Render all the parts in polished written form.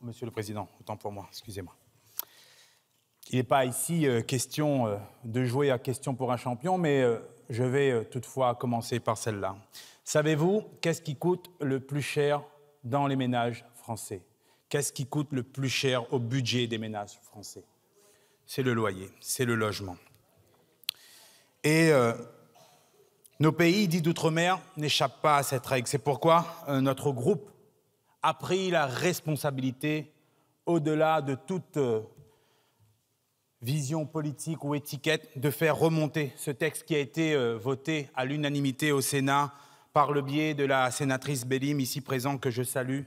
Monsieur le Président, autant pour moi, excusez-moi. Il n'est pas ici question de jouer à question pour un champion, mais je vais toutefois commencer par celle-là. Savez-vous qu'est-ce qui coûte le plus cher dans les ménages français? Qu'est-ce qui coûte le plus cher au budget des ménages français? C'est le loyer, c'est le logement. Et nos pays dits d'outre-mer n'échappent pas à cette règle. C'est pourquoi notre groupe a pris la responsabilité, au-delà de toute vision politique ou étiquette, de faire remonter ce texte qui a été voté à l'unanimité au Sénat par le biais de la sénatrice Bélim, ici présente, que je salue.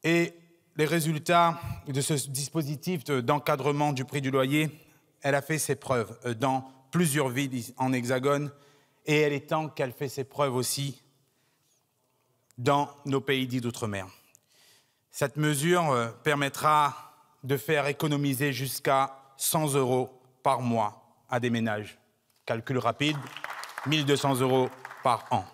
Et les résultats de ce dispositif d'encadrement du prix du loyer, elle a fait ses preuves dans plusieurs villes en Hexagone, et elle est temps qu'elle fait ses preuves aussi dans nos pays dits d'outre-mer. Cette mesure permettra de faire économiser jusqu'à 100 € par mois à des ménages. Calcul rapide, 1 200 € par an.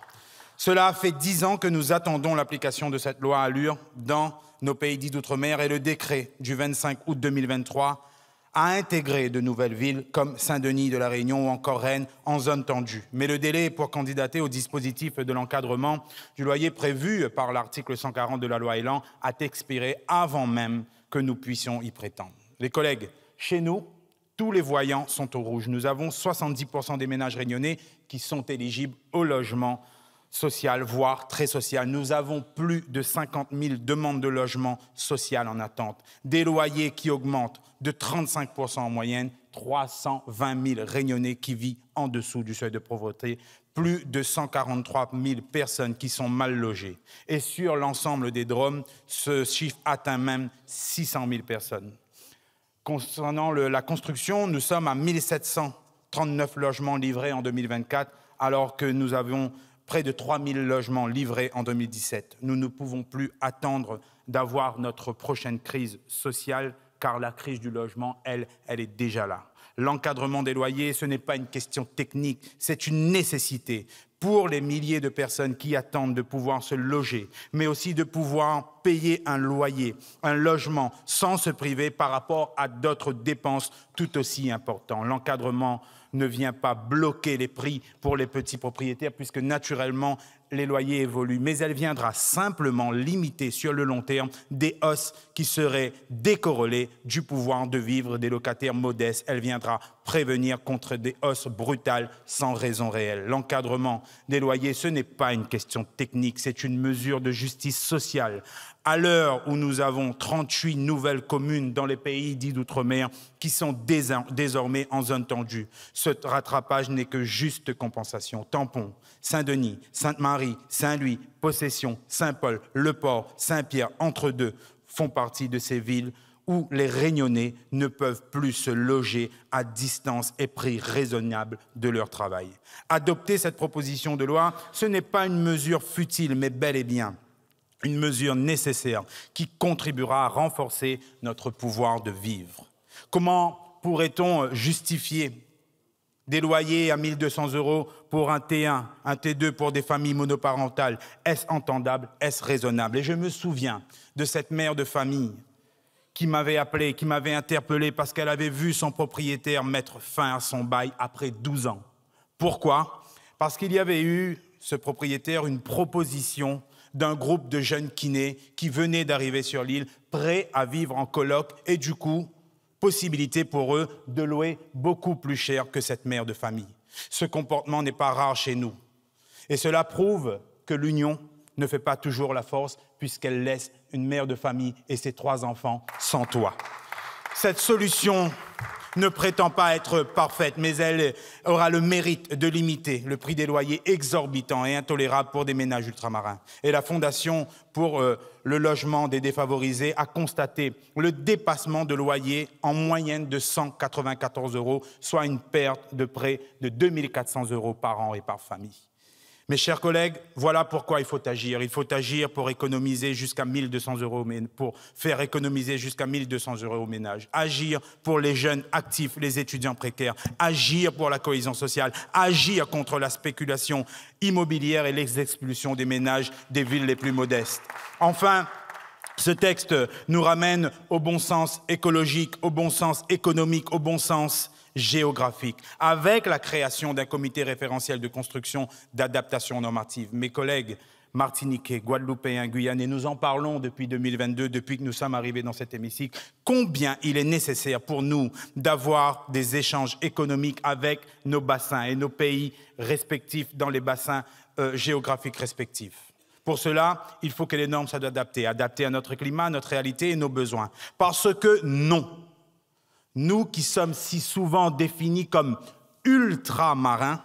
Cela fait 10 ans que nous attendons l'application de cette loi ALUR dans nos pays dits d'outre-mer, et le décret du 25 août 2023 a intégré de nouvelles villes comme Saint-Denis de la Réunion ou encore Rennes en zone tendue. Mais le délai pour candidater au dispositif de l'encadrement du loyer prévu par l'article 140 de la loi Elan a expiré avant même que nous puissions y prétendre. Les collègues, chez nous, tous les voyants sont au rouge. Nous avons 70% des ménages réunionnais qui sont éligibles au logement social, voire très social. Nous avons plus de 50 000 demandes de logement social en attente. Des loyers qui augmentent de 35% en moyenne, 320 000 Réunionnais qui vivent en dessous du seuil de pauvreté, plus de 143 000 personnes qui sont mal logées. Et sur l'ensemble des DROM, ce chiffre atteint même 600 000 personnes. Concernant la construction, nous sommes à 1 739 logements livrés en 2024, alors que nous avons près de 3 000 logements livrés en 2017. Nous ne pouvons plus attendre d'avoir notre prochaine crise sociale, car la crise du logement, elle est déjà là. L'encadrement des loyers, ce n'est pas une question technique, c'est une nécessité pour les milliers de personnes qui attendent de pouvoir se loger, mais aussi de pouvoir payer un loyer, un logement, sans se priver par rapport à d'autres dépenses tout aussi importantes. L'encadrement ne vient pas bloquer les prix pour les petits propriétaires, puisque naturellement, les loyers évoluent, mais elle viendra simplement limiter sur le long terme des hausses qui seraient décorrélées du pouvoir de vivre des locataires modestes. Elle viendra prévenir contre des hausses brutales sans raison réelle. L'encadrement des loyers, ce n'est pas une question technique, c'est une mesure de justice sociale. À l'heure où nous avons 38 nouvelles communes dans les pays dits d'outre-mer qui sont désormais en zone tendue, ce rattrapage n'est que juste compensation. Tampon, Saint-Denis, Sainte-Marie, Saint-Louis, Possession, Saint-Paul, Le Port, Saint-Pierre, entre deux, font partie de ces villes où les Réunionnais ne peuvent plus se loger à distance et prix raisonnable de leur travail. Adopter cette proposition de loi, ce n'est pas une mesure futile, mais bel et bien une mesure nécessaire qui contribuera à renforcer notre pouvoir de vivre. Comment pourrait-on justifier des loyers à 1 200 € pour un T1, un T2 pour des familles monoparentales? Est-ce entendable? Est-ce raisonnable? Et je me souviens de cette mère de famille qui m'avait appelé, qui m'avait interpellé parce qu'elle avait vu son propriétaire mettre fin à son bail après 12 ans. Pourquoi? Parce qu'il y avait eu, ce propriétaire, une proposition d'un groupe de jeunes kinés qui venaient d'arriver sur l'île, prêts à vivre en coloc, et du coup, possibilité pour eux de louer beaucoup plus cher que cette mère de famille. Ce comportement n'est pas rare chez nous. Et cela prouve que l'union ne fait pas toujours la force, puisqu'elle laisse une mère de famille et ses 3 enfants sans toit. Cette solution ne prétend pas être parfaite, mais elle aura le mérite de limiter le prix des loyers exorbitants et intolérables pour des ménages ultramarins. Et la Fondation pour le logement des défavorisés a constaté le dépassement de loyer en moyenne de 194 €, soit une perte de près de 2 400 € par an et par famille. Mes chers collègues, voilà pourquoi il faut agir. Il faut agir pour économiser jusqu'à 1 200 €, pour faire économiser jusqu'à 1 200 € aux ménages. Agir pour les jeunes actifs, les étudiants précaires. Agir pour la cohésion sociale. Agir contre la spéculation immobilière et les expulsions des ménages des villes les plus modestes. Enfin, Ce texte nous ramène au bon sens écologique, au bon sens économique, au bon sens géographique, avec la création d'un comité référentiel de construction d'adaptation normative. Mes collègues martiniquais, guadeloupéens, guyanais, nous en parlons depuis 2022, depuis que nous sommes arrivés dans cet hémicycle, combien il est nécessaire pour nous d'avoir des échanges économiques avec nos bassins et nos pays respectifs dans les bassins géographiques respectifs. Pour cela, il faut que les normes soient adaptées à notre climat, à notre réalité et nos besoins. Parce que non, nous qui sommes si souvent définis comme ultramarins,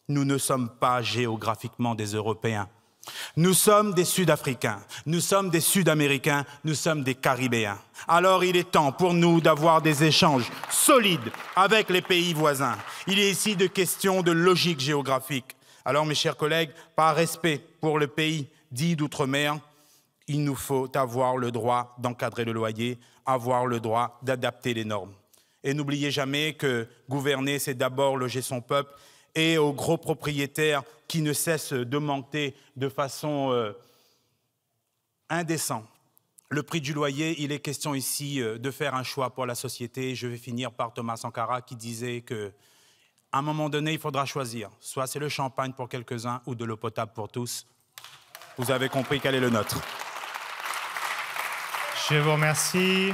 nous ne sommes pas géographiquement des Européens. Nous sommes des Sud-Africains, nous sommes des Sud-Américains, nous sommes des Caribéens. Alors il est temps pour nous d'avoir des échanges solides avec les pays voisins. Il est ici de question de logique géographique. Alors mes chers collègues, par respect pour le pays dit d'outre-mer, il nous faut avoir le droit d'encadrer le loyer, avoir le droit d'adapter les normes. Et n'oubliez jamais que gouverner, c'est d'abord loger son peuple, et aux gros propriétaires qui ne cessent d'augmenter de façon indécente le prix du loyer. Il est question ici de faire un choix pour la société. Je vais finir par Thomas Sankara qui disait qu'à un moment donné, il faudra choisir. Soit c'est le champagne pour quelques-uns ou de l'eau potable pour tous. Vous avez compris quel est le nôtre. Je vous remercie.